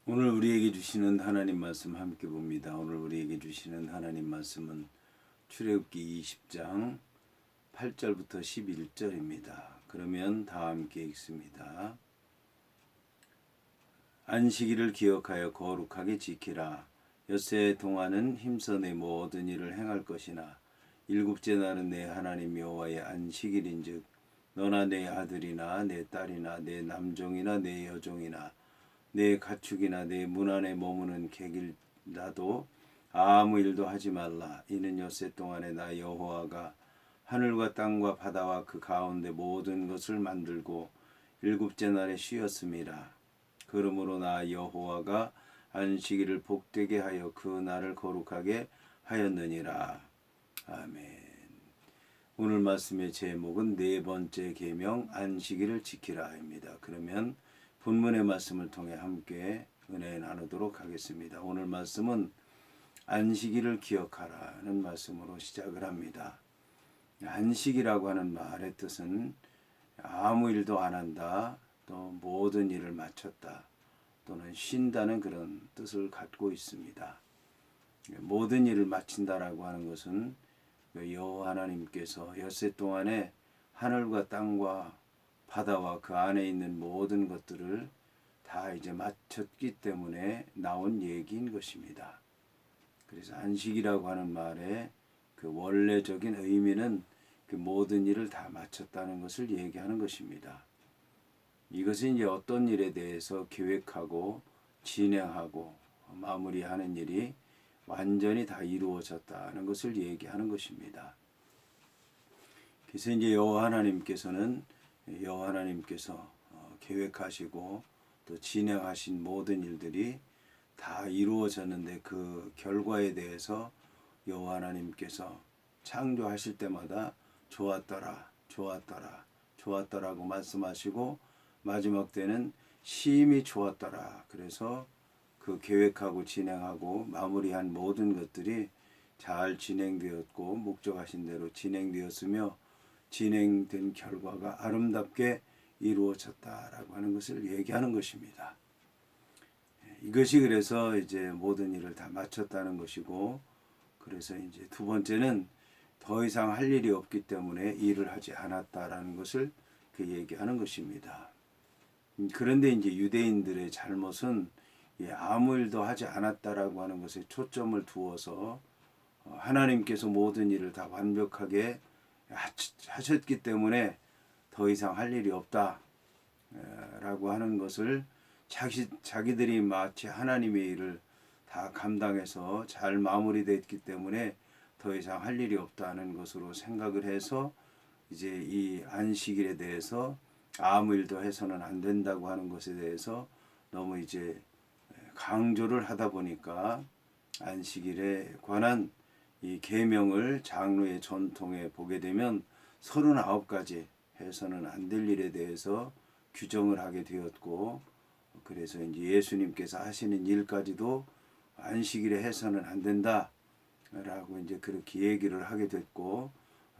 오늘 우리에게 주시는 하나님 말씀 함께 봅니다. 오늘 우리에게 주시는 하나님 말씀은 출애굽기 20장 8절부터 11절입니다. 그러면 다 함께 읽습니다. 안식일을 기억하여 거룩하게 지키라. 엿새 동안은 힘써 내 모든 일을 행할 것이나 일곱째 날은 내 하나님 여호와의 안식일인즉 너나 내 아들이나 내 딸이나 내 남종이나 내 여종이나 내 가축이나 내 문 안에 머무는 객이라도 아무 일도 하지 말라. 이는 엿새 동안에 나 여호와가 하늘과 땅과 바다와 그 가운데 모든 것을 만들고 일곱째 날에 쉬었음이라. 그러므로 나 여호와가 안식일을 복되게 하여 그 날을 거룩하게 하였느니라. 아멘. 오늘 말씀의 제목은 네 번째 계명 안식일을 지키라입니다. 그러면 본문의 말씀을 통해 함께 은혜 나누도록 하겠습니다. 오늘 말씀은 안식일을 기억하라는 말씀으로 시작을 합니다. 안식이라고 하는 말의 뜻은 아무 일도 안 한다, 또 모든 일을 마쳤다, 또는 쉰다는 그런 뜻을 갖고 있습니다. 모든 일을 마친다라고 하는 것은 여호와 하나님께서 엿새 동안에 하늘과 땅과 바다와 그 안에 있는 모든 것들을 다 이제 마쳤기 때문에 나온 얘기인 것입니다. 그래서 안식이라고 하는 말의 그 원래적인 의미는 그 모든 일을 다 마쳤다는 것을 얘기하는 것입니다. 이것은 이제 어떤 일에 대해서 계획하고 진행하고 마무리하는 일이 완전히 다 이루어졌다는 것을 얘기하는 것입니다. 그래서 이제 여호와 하나님께서 계획하시고 또 진행하신 모든 일들이 다 이루어졌는데 그 결과에 대해서 여호와 하나님께서 창조하실 때마다 좋았더라, 좋았더라, 좋았더라고 말씀하시고 마지막 때는 심히 좋았더라. 그래서 그 계획하고 진행하고 마무리한 모든 것들이 잘 진행되었고 목적하신 대로 진행되었으며 진행된 결과가 아름답게 이루어졌다라고 하는 것을 얘기하는 것입니다. 이것이 그래서 이제 모든 일을 다 마쳤다는 것이고, 그래서 이제 두 번째는 더 이상 할 일이 없기 때문에 일을 하지 않았다라는 것을 그 얘기하는 것입니다. 그런데 이제 유대인들의 잘못은 아무 일도 하지 않았다라고 하는 것에 초점을 두어서 하나님께서 모든 일을 다 완벽하게 하셨기 때문에 더 이상 할 일이 없다 라고 하는 것을 자기들이 마치 하나님의 일을 다 감당해서 잘 마무리됐기 때문에 더 이상 할 일이 없다는 것으로 생각을 해서 이제 이 안식일에 대해서 아무 일도 해서는 안 된다고 하는 것에 대해서 너무 이제 강조를 하다 보니까 안식일에 관한 이 계명을 장로의 전통에 보게 되면 39가지 해서는 안 될 일에 대해서 규정을 하게 되었고, 그래서 이제 예수님께서 하시는 일까지도 안식일에 해서는 안 된다라고 이제 그렇게 얘기를 하게 됐고,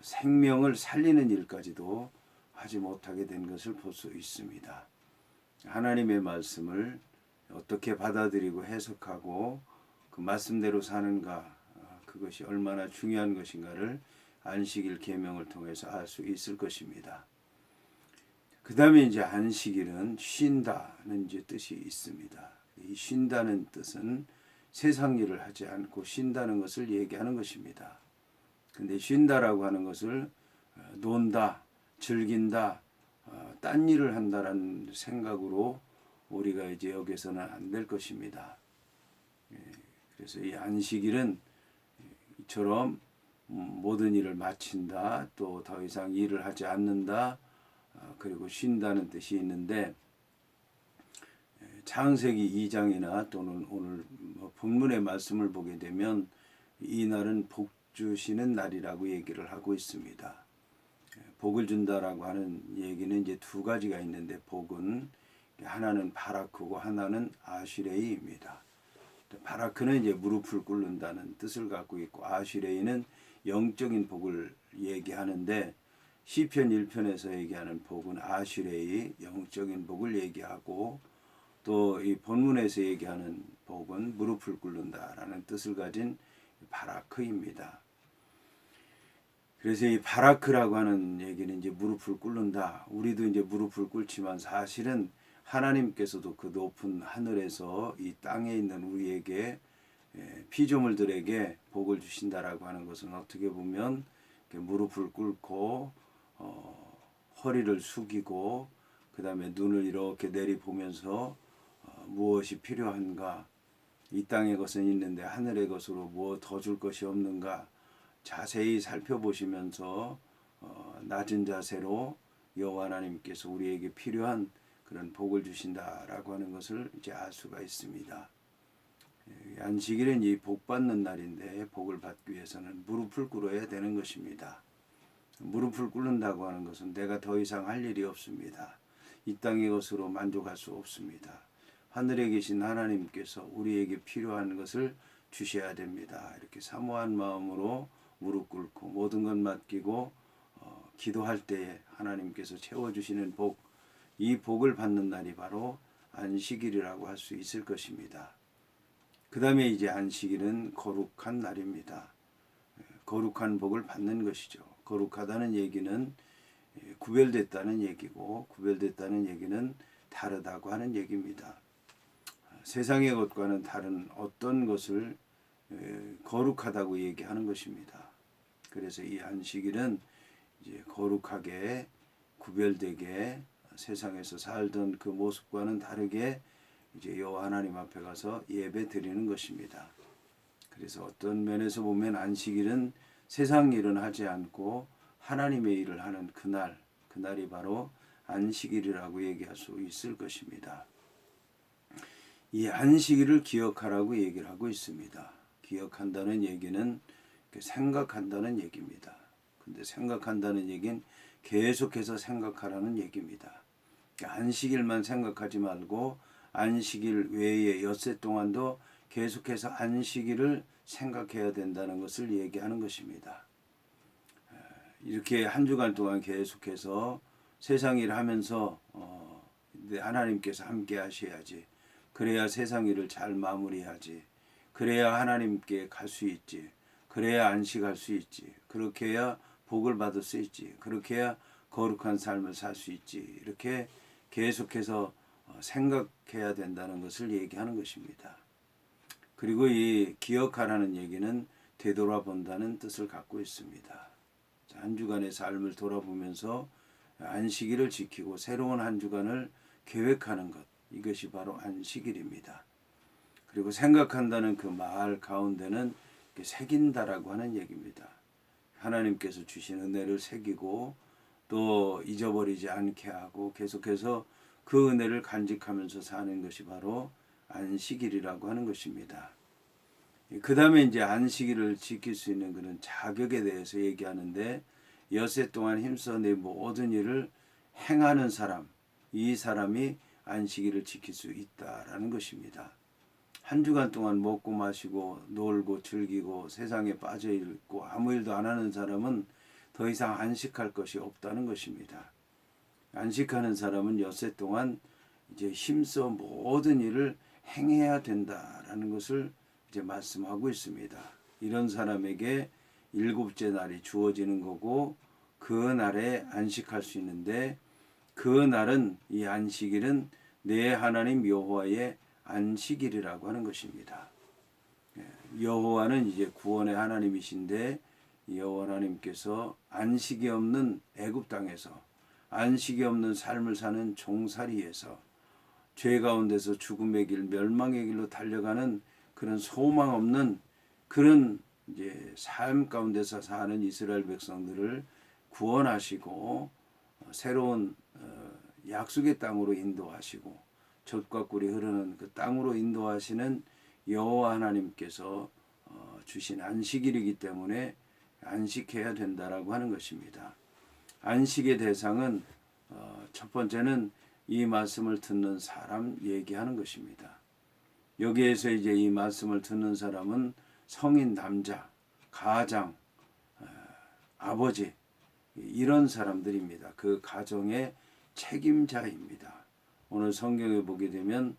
생명을 살리는 일까지도 하지 못하게 된 것을 볼 수 있습니다. 하나님의 말씀을 어떻게 받아들이고 해석하고 그 말씀대로 사는가, 그것이 얼마나 중요한 것인가를 안식일 계명을 통해서 알 수 있을 것입니다. 그 다음에 이제 안식일은 쉰다는 이제 뜻이 있습니다. 이 쉰다는 뜻은 세상 일을 하지 않고 쉰다는 것을 얘기하는 것입니다. 근데 쉰다라고 하는 것을 논다, 즐긴다, 딴 일을 한다라는 생각으로 우리가 이제 여기서는 안 될 것입니다. 그래서 이 안식일은 이처럼 모든 일을 마친다, 또 더 이상 일을 하지 않는다, 그리고 쉰다는 뜻이 있는데, 창세기 2장이나 또는 오늘 본문의 말씀을 보게 되면 이 날은 복 주시는 날이라고 얘기를 하고 있습니다. 복을 준다라고 하는 얘기는 이제 두 가지가 있는데, 복은 하나는 바라크고 하나는 아시레이입니다. 바라크는 이제 무릎을 꿇는다는 뜻을 갖고 있고, 아시레이는 영적인 복을 얘기하는데, 시편 1편에서 얘기하는 복은 아시레이 영적인 복을 얘기하고, 또 이 본문에서 얘기하는 복은 무릎을 꿇는다라는 뜻을 가진 바라크입니다. 그래서 이 바라크라고 하는 얘기는 이제 무릎을 꿇는다. 우리도 이제 무릎을 꿇지만 사실은 하나님께서도 그 높은 하늘에서 이 땅에 있는 우리에게 피조물들에게 복을 주신다라고 하는 것은 어떻게 보면 무릎을 꿇고 허리를 숙이고 그 다음에 눈을 이렇게 내리보면서 무엇이 필요한가, 이 땅의 것은 있는데 하늘의 것으로 무엇 더 줄 것이 없는가 자세히 살펴보시면서 낮은 자세로 여호와 하나님께서 우리에게 필요한 그런 복을 주신다라고 하는 것을 이제 알 수가 있습니다. 안식일은 이 복 받는 날인데 복을 받기 위해서는 무릎을 꿇어야 되는 것입니다. 무릎을 꿇는다고 하는 것은 내가 더 이상 할 일이 없습니다. 이 땅의 것으로 만족할 수 없습니다. 하늘에 계신 하나님께서 우리에게 필요한 것을 주셔야 됩니다. 이렇게 사모한 마음으로 무릎 꿇고 모든 것 맡기고 기도할 때에 하나님께서 채워주시는 복, 이 복을 받는 날이 바로 안식일이라고 할 수 있을 것입니다. 그 다음에 이제 안식일은 거룩한 날입니다. 거룩한 복을 받는 것이죠. 거룩하다는 얘기는 구별됐다는 얘기고, 구별됐다는 얘기는 다르다고 하는 얘기입니다. 세상의 것과는 다른 어떤 것을 거룩하다고 얘기하는 것입니다. 그래서 이 안식일은 이제 거룩하게 구별되게 세상에서 살던 그 모습과는 다르게 이제 여호와 하나님 앞에 가서 예배 드리는 것입니다. 그래서 어떤 면에서 보면 안식일은 세상 일은 하지 않고 하나님의 일을 하는 그날이 바로 안식일이라고 얘기할 수 있을 것입니다. 이 안식일을 기억하라고 얘기를 하고 있습니다. 기억한다는 얘기는 생각한다는 얘기입니다. 근데 생각한다는 얘기는 계속해서 생각하라는 얘기입니다. 안식일만 생각하지 말고 안식일 외에 엿새 동안도 계속해서 안식일을 생각해야 된다는 것을 얘기하는 것입니다. 이렇게 한 주간 동안 계속해서 세상 일을 하면서 하나님께서 함께 하셔야지. 그래야 세상 일을 잘 마무리하지. 그래야 하나님께 갈 수 있지. 그래야 안식할 수 있지. 그렇게 해야 복을 받을 수 있지. 그렇게 해야 거룩한 삶을 살 수 있지. 이렇게 계속해서 생각해야 된다는 것을 얘기하는 것입니다. 그리고 이 기억하라는 얘기는 되돌아본다는 뜻을 갖고 있습니다. 한 주간의 삶을 돌아보면서 안식일을 지키고 새로운 한 주간을 계획하는 것, 이것이 바로 안식일입니다. 그리고 생각한다는 그 말 가운데는 새긴다라고 하는 얘기입니다. 하나님께서 주신 은혜를 새기고 또 잊어버리지 않게 하고 계속해서 그 은혜를 간직하면서 사는 것이 바로 안식일이라고 하는 것입니다. 그 다음에 이제 안식일을 지킬 수 있는 그런 자격에 대해서 얘기하는데, 엿새 동안 힘써 내 모든 일을 행하는 사람, 이 사람이 안식일을 지킬 수 있다라는 것입니다. 한 주간 동안 먹고 마시고 놀고 즐기고 세상에 빠져 있고 아무 일도 안 하는 사람은 더 이상 안식할 것이 없다는 것입니다. 안식하는 사람은 엿새 동안 이제 힘써 모든 일을 행해야 된다라는 것을 이제 말씀하고 있습니다. 이런 사람에게 일곱째 날이 주어지는 거고 그 날에 안식할 수 있는데, 그 날은, 이 안식일은 내 하나님 여호와의 안식일이라고 하는 것입니다. 여호와는 이제 구원의 하나님이신데, 여호와 하나님께서 안식이 없는 애굽 땅에서 안식이 없는 삶을 사는 종살이에서 죄 가운데서 죽음의 길, 멸망의 길로 달려가는 그런 소망 없는 그런 이제 삶 가운데서 사는 이스라엘 백성들을 구원하시고 새로운 약속의 땅으로 인도하시고 젖과 꿀이 흐르는 그 땅으로 인도하시는 여호와 하나님께서 주신 안식일이기 때문에 안식해야 된다라고 하는 것입니다. 안식의 대상은 첫 번째는 이 말씀을 듣는 사람 얘기하는 것입니다. 여기에서 이제 이 말씀을 듣는 사람은 성인 남자, 가장, 아버지, 이런 사람들입니다. 그 가정의 책임자입니다. 오늘 성경에 보게 되면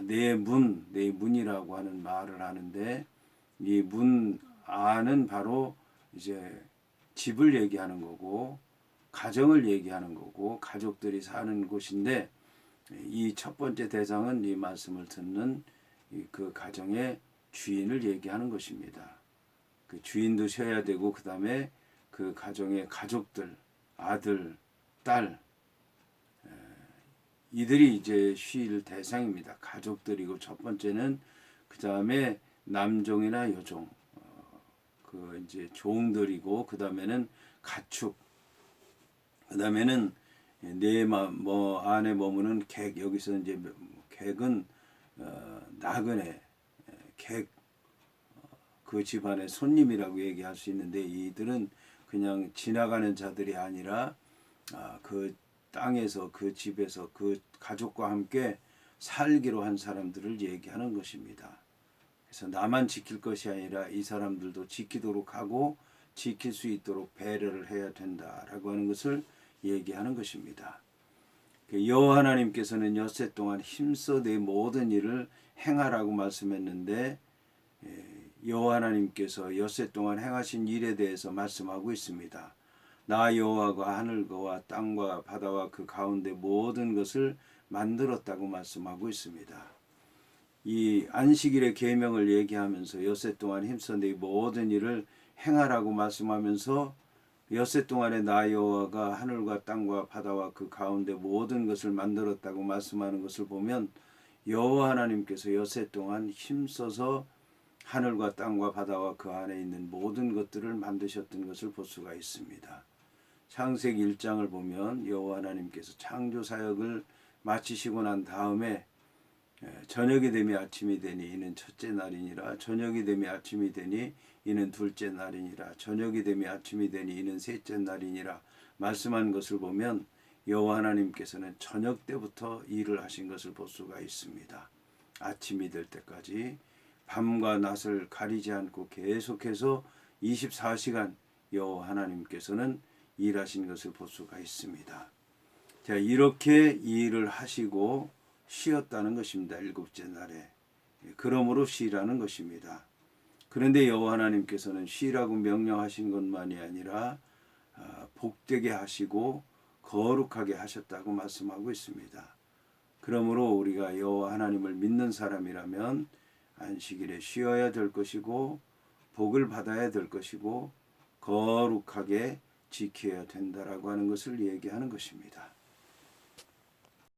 내 문이라고 하는 말을 하는데, 이 문 안은 바로 이제 집을 얘기하는 거고 가정을 얘기하는 거고 가족들이 사는 곳인데, 이 첫 번째 대상은 이 말씀을 듣는 그 가정의 주인을 얘기하는 것입니다. 그 주인도 쉬어야 되고 그 다음에 그 가정의 가족들, 아들, 딸, 이들이 이제 쉴 대상입니다. 가족들이고 첫 번째는, 그 다음에 남종이나 여종, 그 이제 종들이고 그 다음에는 가축, 그 다음에는 뭐 안에 머무는 객. 여기서 이제 객은 나그네, 객, 그 집안의 손님이라고 얘기할 수 있는데, 이들은 그냥 지나가는 자들이 아니라 그 땅에서 그 집에서 그 가족과 함께 살기로 한 사람들을 얘기하는 것입니다. 그래서 나만 지킬 것이 아니라 이 사람들도 지키도록 하고 지킬 수 있도록 배려를 해야 된다라고 하는 것을 얘기하는 것입니다. 여호와 하나님께서는 엿새 동안 힘써 내 모든 일을 행하라고 말씀했는데, 여호와 하나님께서 엿새 동안 행하신 일에 대해서 말씀하고 있습니다. 나 여호와가 하늘과 땅과 바다와 그 가운데 모든 것을 만들었다고 말씀하고 있습니다. 이 안식일의 계명을 얘기하면서 엿새 동안 힘써 내 모든 일을 행하라고 말씀하면서, 엿새 동안에 나 여호와가 하늘과 땅과 바다와 그 가운데 모든 것을 만들었다고 말씀하는 것을 보면, 여호와 하나님께서 엿새 동안 힘써서 하늘과 땅과 바다와 그 안에 있는 모든 것들을 만드셨던 것을 볼 수가 있습니다. 창세기 1장을 보면 여호와 하나님께서 창조 사역을 마치시고 난 다음에, 저녁이 되며 아침이 되니 이는 첫째 날이니라, 저녁이 되며 아침이 되니 이는 둘째 날이니라, 저녁이 되며 아침이 되니 이는 셋째 날이니라 말씀한 것을 보면, 여호와 하나님께서는 저녁 때부터 일을 하신 것을 볼 수가 있습니다. 아침이 될 때까지 밤과 낮을 가리지 않고 계속해서 24시간 여호와 하나님께서는 일하신 것을 볼 수가 있습니다. 자, 이렇게 일을 하시고 쉬었다는 것입니다. 일곱째 날에. 그러므로 쉬라는 것입니다. 그런데 여호와 하나님께서는 쉬라고 명령하신 것만이 아니라 복되게 하시고 거룩하게 하셨다고 말씀하고 있습니다. 그러므로 우리가 여호와 하나님을 믿는 사람이라면 안식일에 쉬어야 될 것이고 복을 받아야 될 것이고 거룩하게 지켜야 된다라고 하는 것을 얘기하는 것입니다.